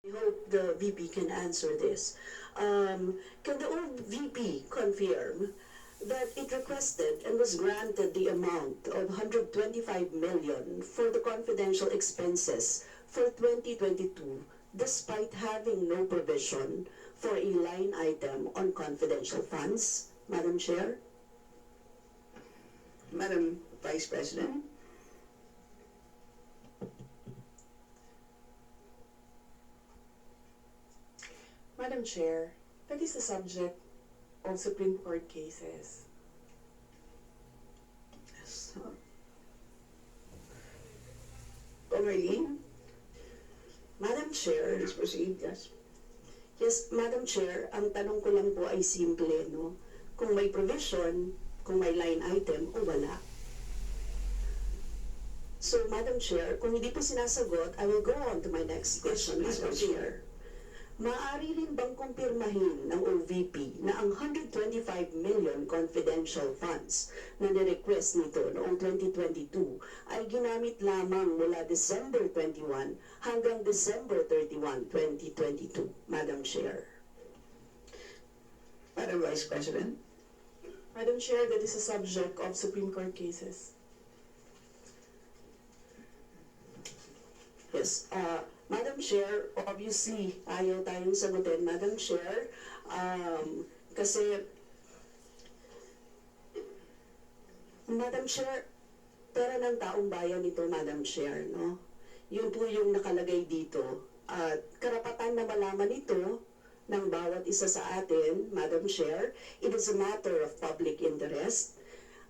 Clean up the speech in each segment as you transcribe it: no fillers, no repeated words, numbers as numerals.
I hope the VP can answer this. Can the old VP confirm that it requested and was granted the amount of 125 million for the confidential expenses for 2022 despite having no provision for a line item on confidential funds, Madam Chair? Madam Vice President. Madam Chair, that is the subject of Supreme Court cases. Yes. Congresswomen, Madam Chair, please proceed. Yes. yes, Madam Chair, ang tanong ko lang po ay simple, no? Kung may provision, kung may line item o wala. So, Madam Chair, kung hindi po sinasagot, I will go on to my next question, Yes, Madam please. Chair. Maaari rin bang kumpirmahin ng OVP na ang 125 million confidential funds na nirequest nito noong 2022 ay ginamit lamang mula December 21 hanggang December 31, 2022, Madam Chair? Madam Vice President. Madam Chair, that is a subject of Supreme Court cases. Yes, Madam Chair, obviously, ayaw tayong sagutin, Madam Chair, kasi, Madam Chair, pera ng taong bayan ito, Madam Chair, no? Yun po yung nakalagay dito. At karapatan na malaman ito ng bawat isa sa atin, Madam Chair, it is a matter of public interest.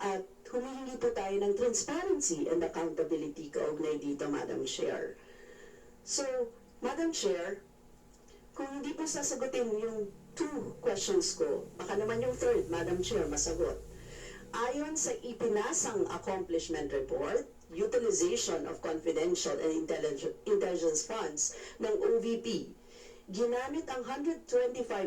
At humihingi po tayo ng transparency and accountability kaugnay dito, Madam Chair. So, Madam Chair, kung hindi po sasagutin yung two questions ko, baka naman yung third, Madam Chair, masagot. Ayon sa ipinasang accomplishment report, utilization of confidential and intelligence funds ng OVP, ginamit ang 125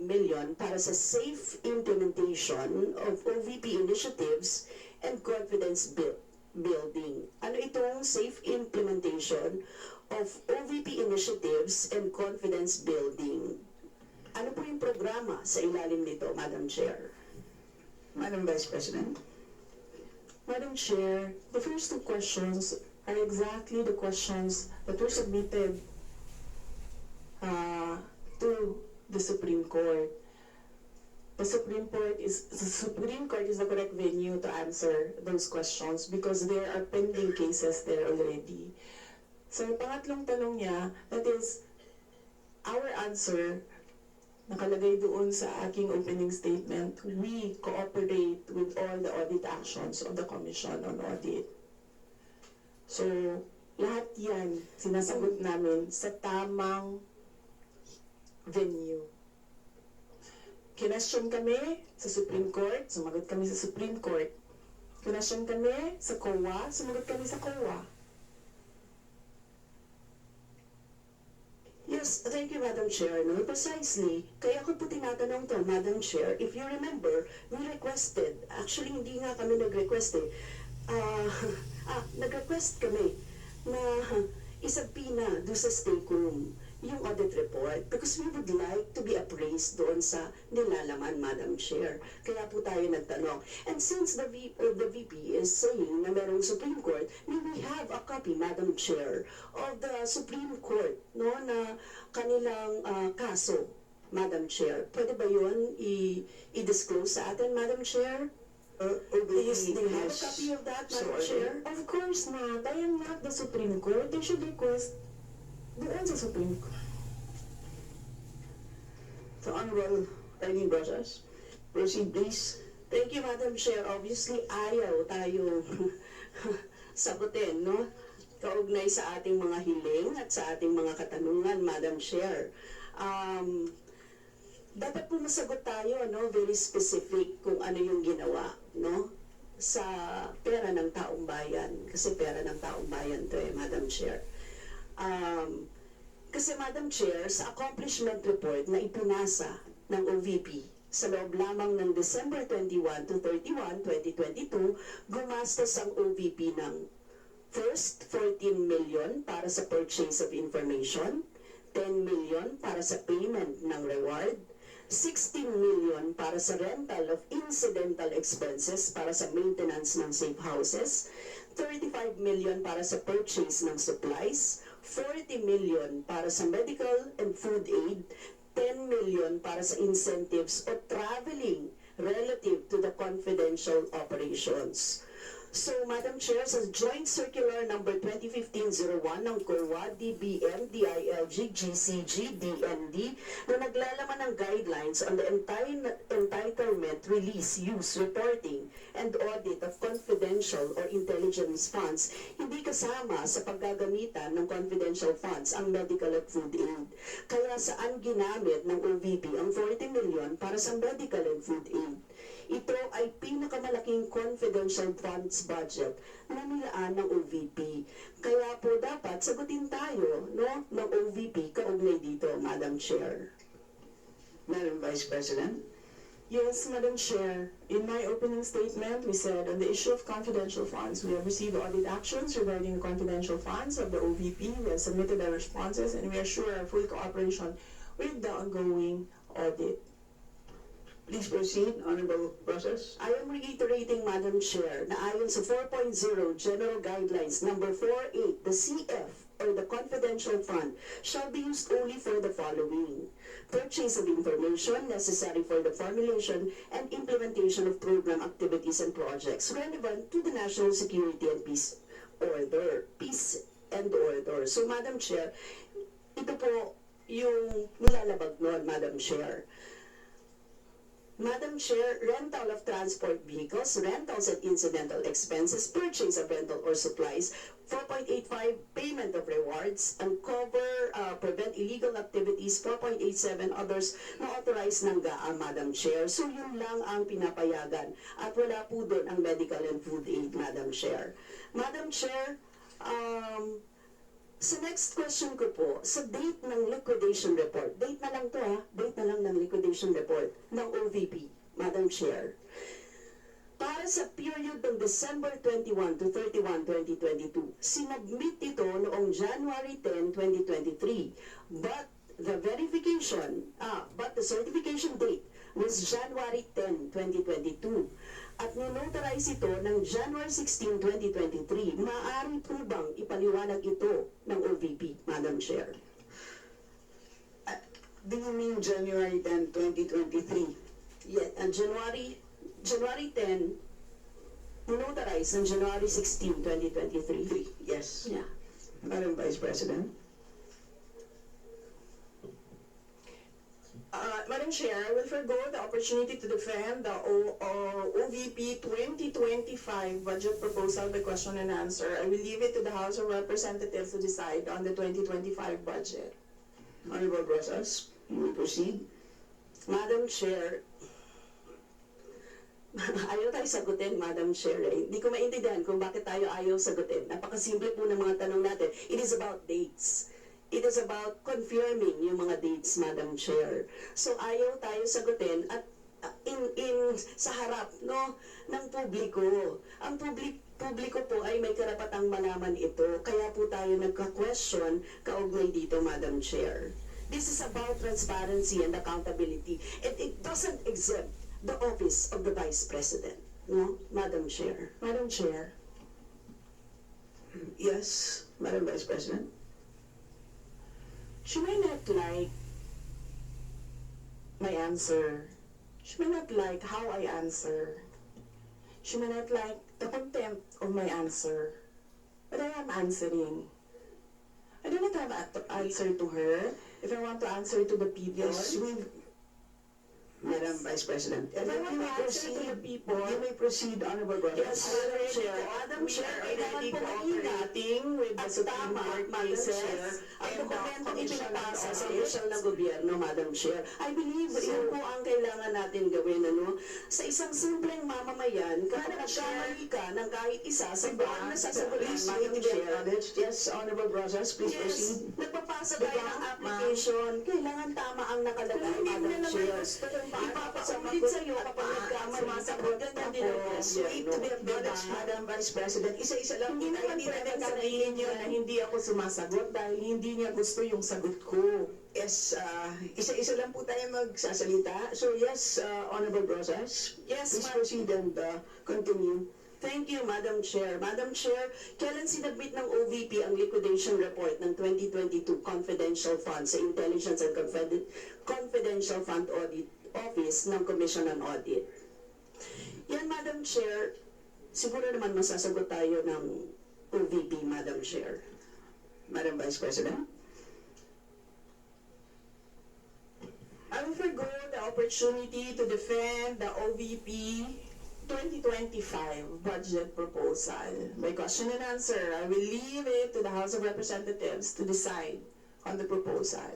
million para sa safe implementation of OVP initiatives and confidence building. Ano itong safe implementation of OVP initiatives and confidence building? Ano po yung programa sa ilalim nito, Madam Chair? Madam Vice President. Madam Chair, the first two questions are exactly the questions that were submitted to the Supreme Court. The Supreme Court is the correct venue to answer those questions because there are pending cases there already. So, yung pangatlong tanong niya, that is, our answer, nakalagay doon sa aking opening statement, we cooperate with all the audit actions of the Commission on Audit. So, lahat yan, sinasagot namin sa tamang venue. Kinestyon kami sa Supreme Court, sumagot kami sa Supreme Court. Kinestyon kami sa COA, sumagot kami sa COA. Yes, thank you, Madam Chair. No, precisely. Kaya ko po tinatanong to, Madam Chair, if you remember, we requested, actually hindi nga kami nag-request eh, nag-request kami na isabina doon sa stake room yung audit report because we would like to be appraised doon sa nilalaman, Madam Chair. Kaya po tayo nagtanong. And since the VP is saying na merong Supreme Court, may we have a copy, Madam Chair, of the Supreme Court, no, na kanilang kaso, Madam Chair. Pwede ba yun i-disclose sa atin, Madam Chair? Please, do you have a copy of that, Madam Chair? Of course not. I am not the Supreme Court. They should request doon sa Supreme Court. The Honorable Eileen Brosas. Proceed, please. Thank you, Madam Chair. Obviously, ayaw tayo sagutin, no? Kaugnay sa ating mga hiling at sa ating mga katanungan, Madam Chair. Dapat po masagot tayo, no? Very specific kung ano yung ginawa, no? Sa pera ng taong bayan. Kasi pera ng taong bayan to Madam Chair. Kasi Madam Chair, sa accomplishment report na ipinasa ng OVP sa loob lamang ng December 21 to 31, 2022, gumastos ang OVP ng first 14 million para sa purchase of information, 10 million million para sa payment ng reward, 16 million para sa rental of incidental expenses para sa maintenance ng safe houses, 35 million para sa purchase ng supplies, 40 million para sa medical and food aid, 10 million para sa incentives o traveling relative to the confidential operations. So, Madam Chair, sa Joint Circular Number 2015-01 ng COA, DBM, DILG, GCG, DND na naglalaman ng guidelines on the entitlement, release, use, reporting, and audit of confidential or intelligence funds, hindi kasama sa paggagamitan ng confidential funds ang medical at food aid. Kaya saan ginamit ng OVP ang 40 million para sa medical and food aid? Ito ay pinakamalaking confidential funds budget na nilaan ng OVP. Kaya po dapat sagutin tayo, no, ng OVP kaugnay dito, Madam Chair. Madam Vice President. Yes, Madam Chair. In my opening statement, we said on the issue of confidential funds, we have received audit actions regarding the confidential funds of the OVP. We have submitted our responses and we assure our full cooperation with the ongoing audit. Please proceed, Honorable Process. I am reiterating, Madam Chair, na ayon sa 4.0 General Guidelines Number 4.8, the CF or the confidential fund shall be used only for the following: purchase of information necessary for the formulation and implementation of program activities and projects relevant to the national security and peace and order. So, Madam Chair, ito po yung nilalabag nun, Madam Chair. Madam Chair, rental of transport vehicles, rentals and incidental expenses, purchase of rental or supplies, 4.85, payment of rewards, uncover, prevent illegal activities, 4.87, others na authorized ng GAA, Madam Chair. So yun lang ang pinapayagan at wala po doon ang medical and food aid, Madam Chair. Madam Chair, sa next question ko po, sa date ng liquidation report, date na lang to date na lang ng liquidation report ng OVP, Madam Chair. Para sa period ng December 21 to 31, 2022, sinubmit ito noong January 10, 2023. But the certification date was January 10, 2022. At ninotarize ito ng January 16, 2023. Maaari po bang ipaliwanag ito ng OVP, Madam Chair? Do you mean January 10, 2023? Yeah, and January 10, ninotarize ng January 16, 2023. Yes. Yeah. Madam Vice President. Madam Chair, I will forgo the opportunity to defend the OVP 2025 budget proposal by question and answer. I will leave it to the House of Representatives to decide on the 2025 budget. Honorable Process, you may proceed. Madam Chair, ayaw tayo sagutin, Madam Chair. Hindi ko maintindihan kung bakit tayo ayaw sagutin. Napakasimple po ng mga tanong natin. It is about dates. It is about confirming yung mga dates, Madam Chair. So ayaw tayo sagutin at sa harap ng publiko. Ang publiko po ay may karapatang malaman ito. Kaya po tayo nagka-question kaugnay dito, Madam Chair. This is about transparency and accountability. And it doesn't exempt the office of the Vice President. No, Madam Chair. Madam Chair. Yes, Madam Vice President. She may not like my answer. She may not like how I answer. She may not like the content of my answer. But I am answering. I do not have to answer to her. If I want to answer to the people, Yes, Madam Vice President. if I want to answer to the people, You may proceed, Honorable Process. Yes, Madam Chair. Madam Chair, kailangan po cooperating with the at Supreme tama, Court Madam Chair, cases ang and the dokumentong commission ipinapasa sa audit. opisyal ng gobyerno, Madam Chair. I believe yun po ang kailangan natin gawin, Sa isang simpleng mamamayan, kapag nagkamali ka ng kahit isa sa buwan na sasagutin, Please Madam wait to Chair. get acknowledged. Yes, Honorable Process, please Yes, proceed. nagpapasa tayo ng application. Kailangan tama ang nakalagay, Madam Chair. Ipapaulit sa'yo kapag nagkamali sa ganyan din ang Wait to gobyerno. be acknowledged, Madam Vice President. Isa-isa lang Hindi kita, naman hindi pwede natin sabihin niyo na hindi ako sumasagot dahil hindi niya gusto yung sagot ko. Yes, isa-isa lang po tayo magsasalita. So yes, Honorable Brosas. Yes, Please ma'am. proceed and continue. Thank you, Madam Chair. Madam Chair, kailan sinabit ng OVP ang liquidation report ng 2022 confidential fund sa Intelligence and Confidential Fund Audit Office ng Commission on Audit? Yan, Madam Chair, siguro naman masasagot tayo ng OVP, Madam Chair. Madam Vice President. I will forgo the opportunity to defend the OVP 2025 budget proposal. By question and answer, I will leave it to the House of Representatives to decide on the proposal.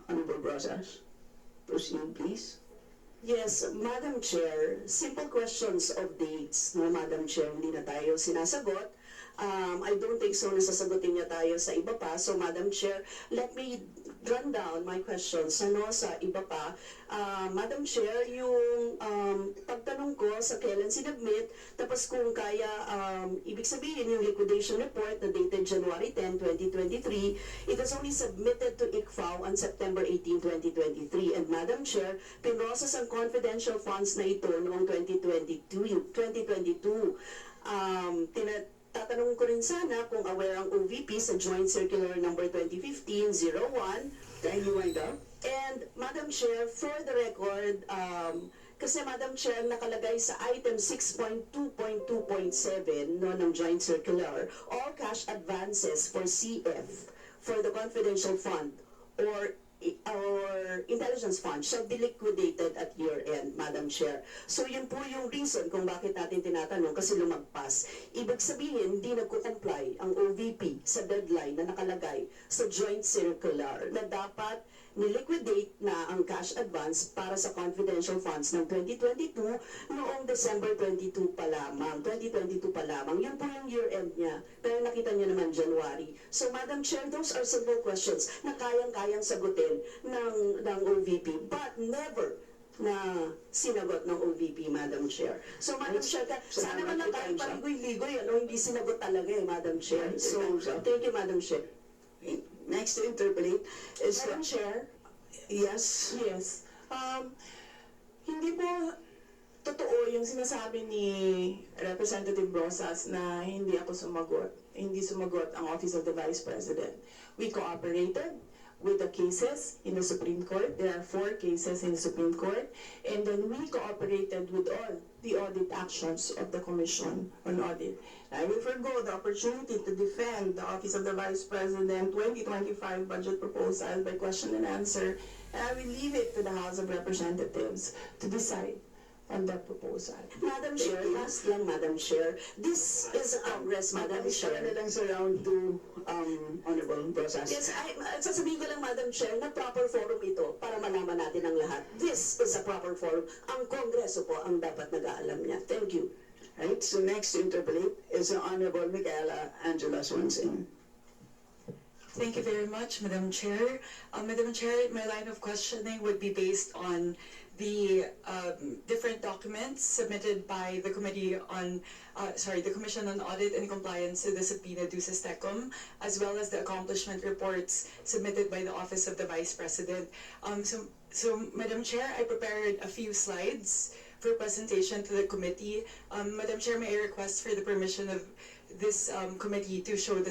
Honorable Brosas. Proceed, please. Yes, Madam Chair, simple questions of dates, no, Madam Chair, hindi na tayo sinasagot. I don't think so nasasagutin niya tayo sa iba pa. So, Madam Chair, let me run down my questions sa iba pa. Madam Chair, yung pagtanong ko sa kailan sinabit, tapos kung kaya, ibig sabihin yung liquidation report na dated January 10, 2023, it was only submitted to ICFAO on September 18, 2023. And Madam Chair, pinroses ang confidential funds na ito noong 2022. Tatanungin ko rin sana kung aware ang OVP sa Joint Circular Number 2015-01. Kindly wind up. And Madam Chair, for the record, kasi Madam Chair, nakalagay sa item 6.2.2.7 no, ng Joint Circular, all cash advances for CF, for the confidential fund, or intelligence fund shall be liquidated at year-end, Madam Chair. So yun po yung reason kung bakit natin tinatanong, kasi lumagpas. Ibig sabihin, hindi nagko-comply ang OVP sa deadline na nakalagay sa joint circular na dapat niliquidate na ang cash advance para sa confidential funds ng 2022 noong December 22 pa lamang. 2022 pa lamang. Yun po yung year-end niya. Pero nakita niyo naman January. So, Madam Chair, those are simple questions na kayang-kayang sagutin ng OVP, but never na sinagot ng OVP, Madam Chair. So, Madam Chair, sana man lang tayo paligoy-ligoy, hindi sinagot talaga Madam Chair. So, thank you, Madam Chair. Next to interpolate is... Madam Chair? Yes. Yes. Hindi po totoo yung sinasabi ni Representative Brosas na hindi ako sumagot. Hindi sumagot ang Office of the Vice President. We cooperated with the cases in the Supreme Court. There are 4 cases in the Supreme Court. And then we cooperated with all the audit actions of the Commission on Audit. I will forgo the opportunity to defend the Office of the Vice President 2025 budget proposal by question and answer, and I will leave it to the House of Representatives to decide on that proposal. Madam Chair, last lang, Madam Chair. This is a Congress, Madam Chair na Chair. lang sa round 2, Honorable Brosas. Yes, sasabihin ko lang, Madam Chair, na proper forum ito para malaman natin ang lahat. This is a proper forum. Ang Kongreso po ang dapat nag-aalam niya. Thank you. Right, so next to interpolate is the Honorable Micaela Angela Swanson. Thank you very much, Madam Chair. Madam Chair, my line of questioning would be based on the different documents submitted by the Committee on, the Commission on Audit and Compliance to the subpoena duces tecum, as well as the accomplishment reports submitted by the Office of the Vice President. So, Madam Chair, I prepared a few slides for presentation to the committee. Madam Chair, may I request for the permission of this committee to show the